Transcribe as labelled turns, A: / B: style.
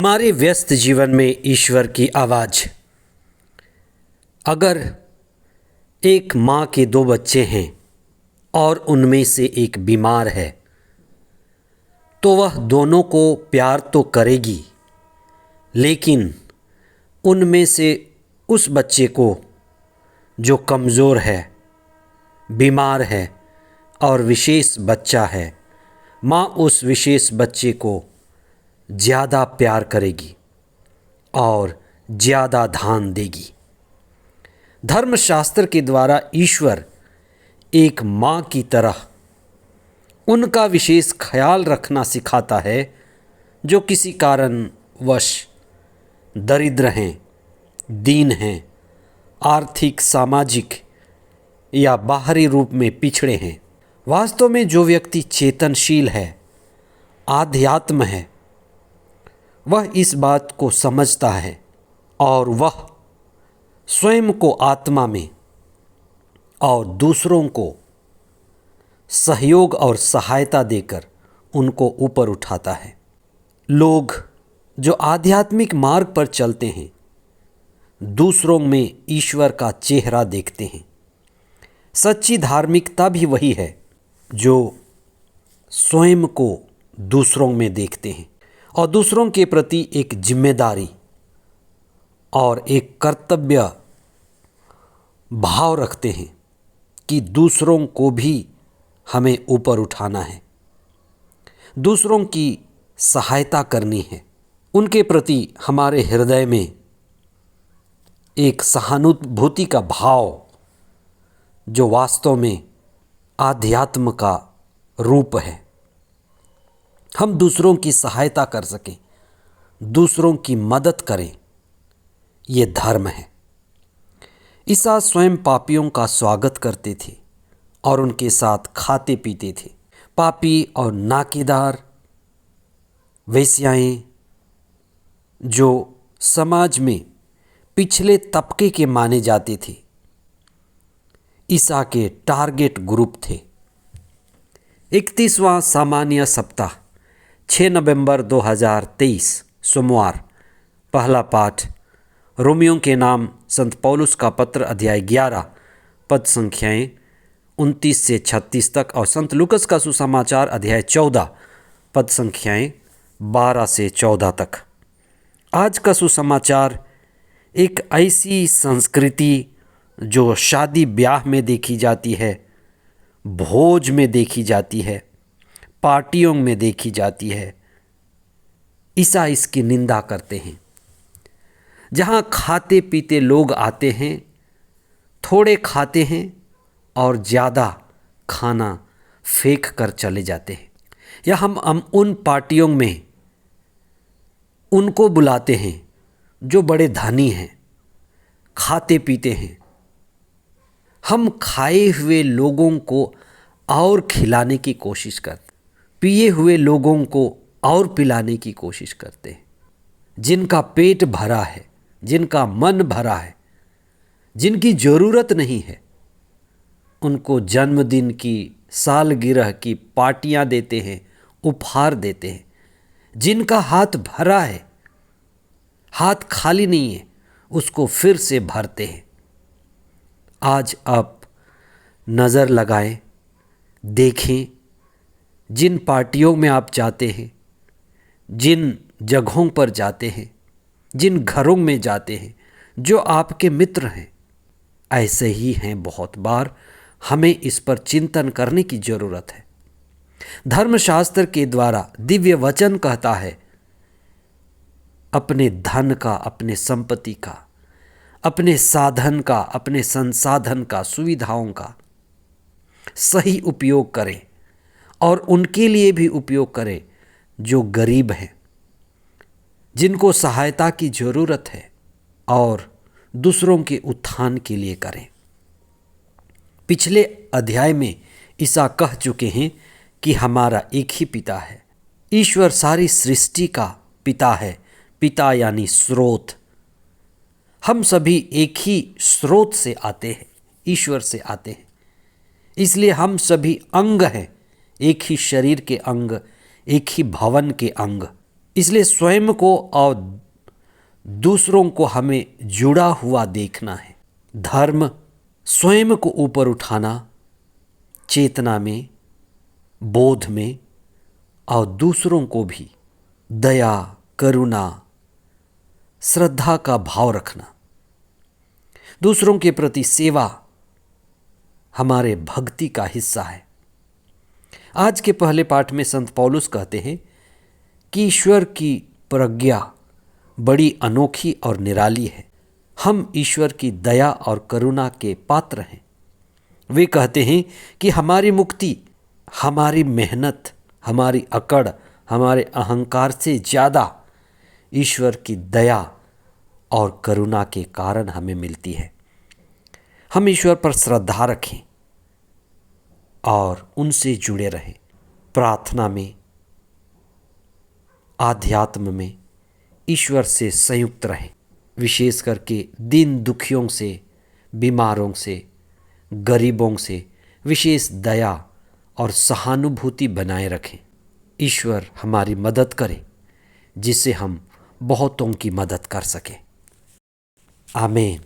A: हमारे व्यस्त जीवन में ईश्वर की आवाज़। अगर एक माँ के दो बच्चे हैं और उनमें से एक बीमार है तो वह दोनों को प्यार तो करेगी, लेकिन उनमें से उस बच्चे को जो कमज़ोर है, बीमार है और विशेष बच्चा है, माँ उस विशेष बच्चे को ज़्यादा प्यार करेगी और ज़्यादा ध्यान देगी। धर्मशास्त्र के द्वारा ईश्वर एक माँ की तरह उनका विशेष ख्याल रखना सिखाता है जो किसी कारणवश दरिद्र हैं, दीन हैं, आर्थिक, सामाजिक या बाहरी रूप में पिछड़े हैं। वास्तव में जो व्यक्ति चेतनशील है, आध्यात्म है, वह इस बात को समझता है और वह स्वयं को आत्मा में और दूसरों को सहयोग और सहायता देकर उनको ऊपर उठाता है। लोग जो आध्यात्मिक मार्ग पर चलते हैं, दूसरों में ईश्वर का चेहरा देखते हैं। सच्ची धार्मिकता भी वही है जो स्वयं को दूसरों में देखते हैं और दूसरों के प्रति एक जिम्मेदारी और एक कर्तव्य भाव रखते हैं कि दूसरों को भी हमें ऊपर उठाना है, दूसरों की सहायता करनी है। उनके प्रति हमारे हृदय में एक सहानुभूति का भाव जो वास्तव में आध्यात्म का रूप है। हम दूसरों की सहायता कर सकें, दूसरों की मदद करें, ये धर्म है। ईसा स्वयं पापियों का स्वागत करते थे और उनके साथ खाते पीते थे। पापी और नाकेदार, वेश्याएं, जो समाज में पिछले तबके के माने जाते थे, ईसा के टारगेट ग्रुप थे। 31वां सामान्य सप्ताह 6 नवंबर 2023 सोमवार। पहला पाठ रोमियों के नाम संत पौलुस का पत्र अध्याय 11 पद संख्याएं 29 से 36 तक और संत लूकस का सुसमाचार अध्याय 14 पद संख्याएं 12 से 14 तक। आज का सुसमाचार एक ऐसी संस्कृति जो शादी ब्याह में देखी जाती है, भोज में देखी जाती है, पार्टियों में देखी जाती है, ईसा इसकी निंदा करते हैं। जहाँ खाते पीते लोग आते हैं, थोड़े खाते हैं और ज़्यादा खाना फेंक कर चले जाते हैं। या हम उन पार्टियों में उनको बुलाते हैं जो बड़े धनी हैं, खाते पीते हैं। हम खाए हुए लोगों को और खिलाने की कोशिश करते, पिए हुए लोगों को और पिलाने की कोशिश करते हैं। जिनका पेट भरा है, जिनका मन भरा है, जिनकी ज़रूरत नहीं है, उनको जन्मदिन की, सालगिरह की पार्टियां देते हैं, उपहार देते हैं। जिनका हाथ भरा है, हाथ खाली नहीं है, उसको फिर से भरते हैं। आज आप नज़र लगाएं, देखें, जिन पार्टियों में आप जाते हैं, जिन जगहों पर जाते हैं, जिन घरों में जाते हैं, जो आपके मित्र हैं, ऐसे ही हैं। बहुत बार हमें इस पर चिंतन करने की ज़रूरत है। धर्मशास्त्र के द्वारा दिव्य वचन कहता है, अपने धन का, अपने संपत्ति का, अपने साधन का, अपने संसाधन का, सुविधाओं का सही उपयोग करें और उनके लिए भी उपयोग करें जो गरीब हैं, जिनको सहायता की ज़रूरत है, और दूसरों के उत्थान के लिए करें। पिछले अध्याय में ईसा कह चुके हैं कि हमारा एक ही पिता है। ईश्वर सारी सृष्टि का पिता है। पिता यानी स्रोत। हम सभी एक ही स्रोत से आते हैं, ईश्वर से आते हैं। इसलिए हम सभी अंग हैं, एक ही शरीर के अंग, एक ही भवन के अंग। इसलिए स्वयं को और दूसरों को हमें जुड़ा हुआ देखना है। धर्म स्वयं को ऊपर उठाना, चेतना में, बोध में, और दूसरों को भी दया, करुणा, श्रद्धा का भाव रखना, दूसरों के प्रति सेवा हमारे भक्ति का हिस्सा है। आज के पहले पाठ में संत पौलुस कहते हैं कि ईश्वर की प्रज्ञा बड़ी अनोखी और निराली है। हम ईश्वर की दया और करुणा के पात्र हैं। वे कहते हैं कि हमारी मुक्ति हमारी मेहनत, हमारी अकड़, हमारे अहंकार से ज़्यादा ईश्वर की दया और करुणा के कारण हमें मिलती है। हम ईश्वर पर श्रद्धा रखें और उनसे जुड़े रहें। प्रार्थना में, आध्यात्म में ईश्वर से संयुक्त रहें। विशेष करके दीन दुखियों से, बीमारों से, गरीबों से विशेष दया और सहानुभूति बनाए रखें। ईश्वर हमारी मदद करे जिससे हम बहुतों की मदद कर सकें। आमीन।